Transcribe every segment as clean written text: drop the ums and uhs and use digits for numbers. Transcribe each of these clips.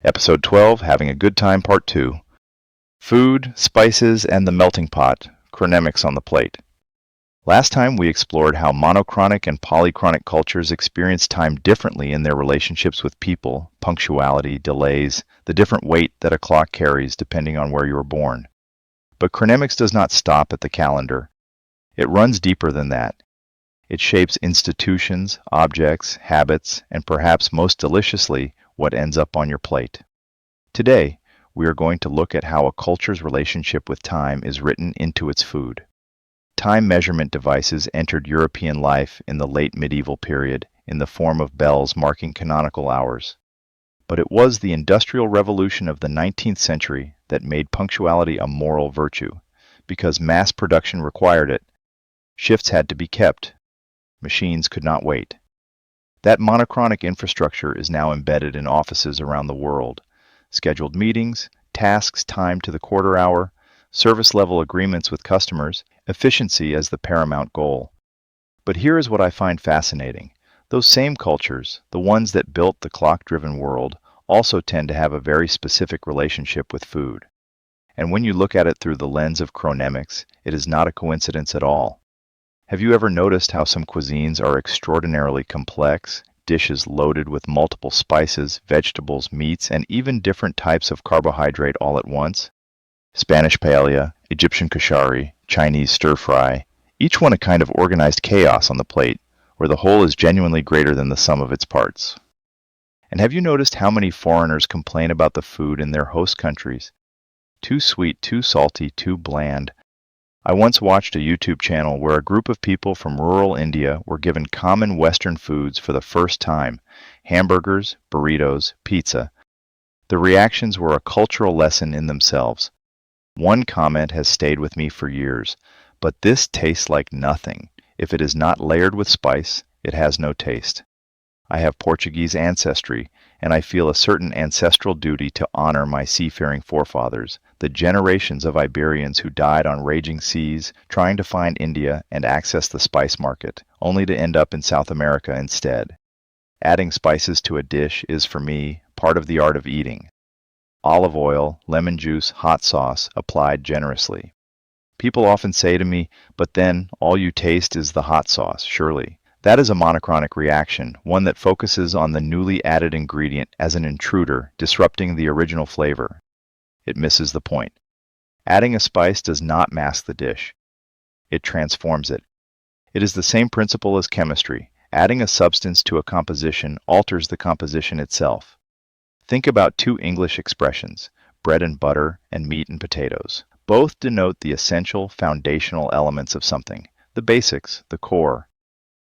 Episode 12, Having a Good Time, Part 2. Food, Spices, and the Melting Pot, Chronemics on the Plate. Last time we explored how monochronic and polychronic cultures experience time differently in their relationships with people, punctuality, delays, the different weight that a clock carries depending on where you were born. But chronemics does not stop at the calendar. It runs deeper than that. It shapes institutions, objects, habits, and perhaps most deliciously, what ends up on your plate. Today, we are going to look at how a culture's relationship with time is written into its food. Time measurement devices entered European life in the late medieval period in the form of bells marking canonical hours. But it was the Industrial Revolution of the 19th century that made punctuality a moral virtue. Because mass production required it, shifts had to be kept. Machines could not wait. That monochronic infrastructure is now embedded in offices around the world. Scheduled meetings, tasks timed to the quarter hour, service-level agreements with customers, efficiency as the paramount goal. But here is what I find fascinating. Those same cultures, the ones that built the clock-driven world, also tend to have a very specific relationship with food. And when you look at it through the lens of chronemics, it is not a coincidence at all. Have you ever noticed how some cuisines are extraordinarily complex, dishes loaded with multiple spices, vegetables, meats, and even different types of carbohydrate all at once? Spanish paella, Egyptian kashari, Chinese stir-fry, each one a kind of organized chaos on the plate, where the whole is genuinely greater than the sum of its parts. And have you noticed how many foreigners complain about the food in their host countries? Too sweet, too salty, too bland. I once watched a YouTube channel where a group of people from rural India were given common Western foods for the first time: hamburgers, burritos, pizza. The reactions were a cultural lesson in themselves. One comment has stayed with me for years: but this tastes like nothing. If it is not layered with spice, it has no taste. I have Portuguese ancestry, and I feel a certain ancestral duty to honor my seafaring forefathers, the generations of Iberians who died on raging seas, trying to find India and access the spice market, only to end up in South America instead. Adding spices to a dish is, for me, part of the art of eating. Olive oil, lemon juice, hot sauce, applied generously. People often say to me, but then all you taste is the hot sauce, surely. That is a monochronic reaction, one that focuses on the newly added ingredient as an intruder, disrupting the original flavor. It misses the point. Adding a spice does not mask the dish. It transforms it. It is the same principle as chemistry. Adding a substance to a composition alters the composition itself. Think about two English expressions, bread and butter and meat and potatoes. Both denote the essential, foundational elements of something, the basics, the core.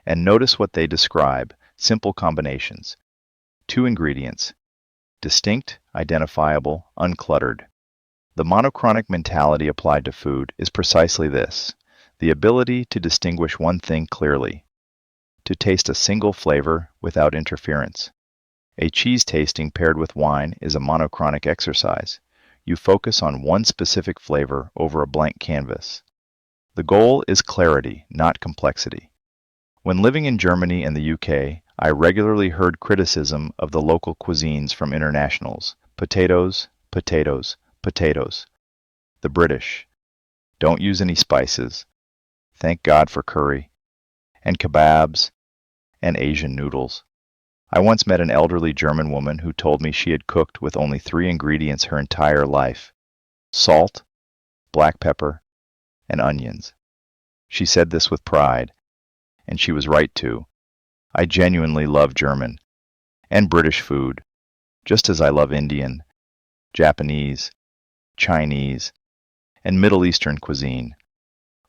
And notice what they describe: simple combinations. Two ingredients: distinct, identifiable, uncluttered. The monochronic mentality applied to food is precisely this: the ability to distinguish one thing clearly, to taste a single flavor without interference. A cheese tasting paired with wine is a monochronic exercise. You focus on one specific flavor over a blank canvas. The goal is clarity, not complexity. When living in Germany and the UK, I regularly heard criticism of the local cuisines from internationals. Potatoes, potatoes, potatoes. The British: don't use any spices. Thank God for curry. And kebabs, and Asian noodles. I once met an elderly German woman who told me she had cooked with only 3 ingredients her entire life: salt, black pepper, and onions. She said this with pride. And she was right to. I genuinely love German and British food, just as I love Indian, Japanese, Chinese, and Middle Eastern cuisine.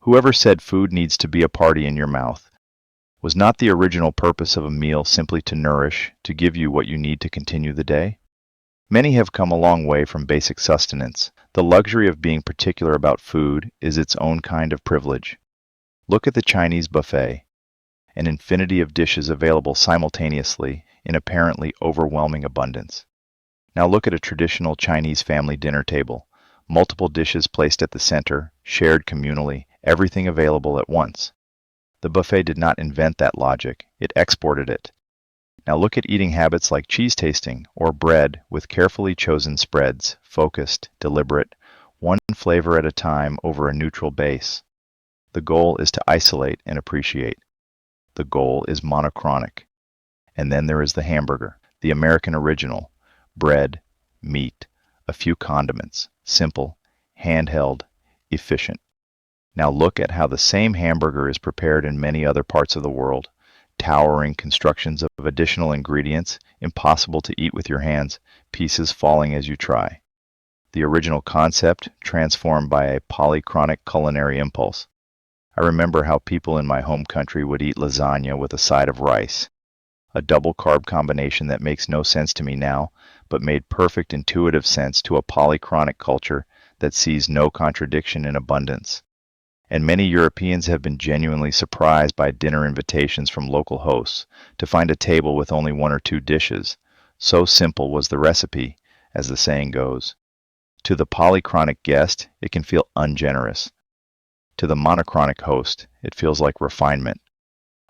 Whoever said food needs to be a party in your mouth? Was not the original purpose of a meal simply to nourish, to give you what you need to continue the day? Many have come a long way from basic sustenance. The luxury of being particular about food is its own kind of privilege. Look at the Chinese buffet. An infinity of dishes available simultaneously in apparently overwhelming abundance. Now look at a traditional Chinese family dinner table. Multiple dishes placed at the center, shared communally, everything available at once. The buffet did not invent that logic, it exported it. Now look at eating habits like cheese tasting or bread with carefully chosen spreads, focused, deliberate, one flavor at a time over a neutral base. The goal is to isolate and appreciate. The goal is monochronic. And then there is the hamburger, the American original, bread, meat, a few condiments, simple, handheld, efficient. Now look at how the same hamburger is prepared in many other parts of the world. Towering constructions of additional ingredients, impossible to eat with your hands, pieces falling as you try. The original concept transformed by a polychronic culinary impulse. I remember how people in my home country would eat lasagna with a side of rice. A double carb combination that makes no sense to me now, but made perfect intuitive sense to a polychronic culture that sees no contradiction in abundance. And many Europeans have been genuinely surprised by dinner invitations from local hosts to find a table with only one or two dishes. So simple was the recipe, as the saying goes. To the polychronic guest, it can feel ungenerous. To the monochronic host, it feels like refinement.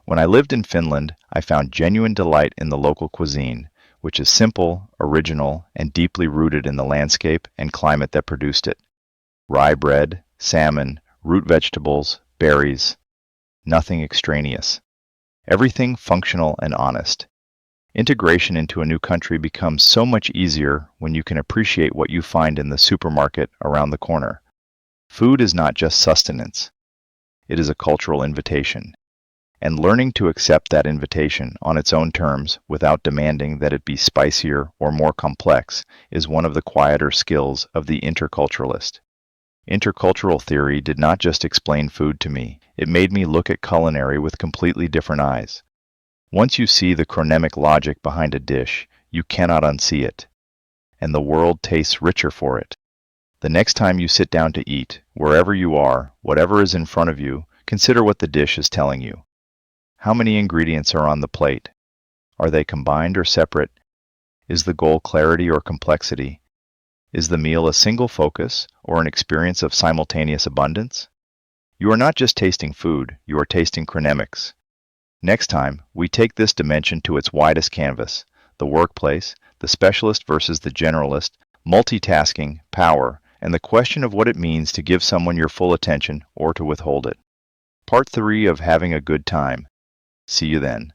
When I lived in Finland, I found genuine delight in the local cuisine, which is simple, original, and deeply rooted in the landscape and climate that produced it. Rye bread, salmon, root vegetables, berries, nothing extraneous. Everything functional and honest. Integration into a new country becomes so much easier when you can appreciate what you find in the supermarket around the corner. Food is not just sustenance. It is a cultural invitation. And learning to accept that invitation on its own terms without demanding that it be spicier or more complex is one of the quieter skills of the interculturalist. Intercultural theory did not just explain food to me, it made me look at culinary with completely different eyes. Once you see the chronemic logic behind a dish, you cannot unsee it, and the world tastes richer for it. The next time you sit down to eat, wherever you are, whatever is in front of you, consider what the dish is telling you. How many ingredients are on the plate? Are they combined or separate? Is the goal clarity or complexity? Is the meal a single focus or an experience of simultaneous abundance? You are not just tasting food, you are tasting chronemics. Next time, we take this dimension to its widest canvas, the workplace, the specialist versus the generalist, multitasking, power, and the question of what it means to give someone your full attention or to withhold it. Part 3 of Having a Good Time. See you then.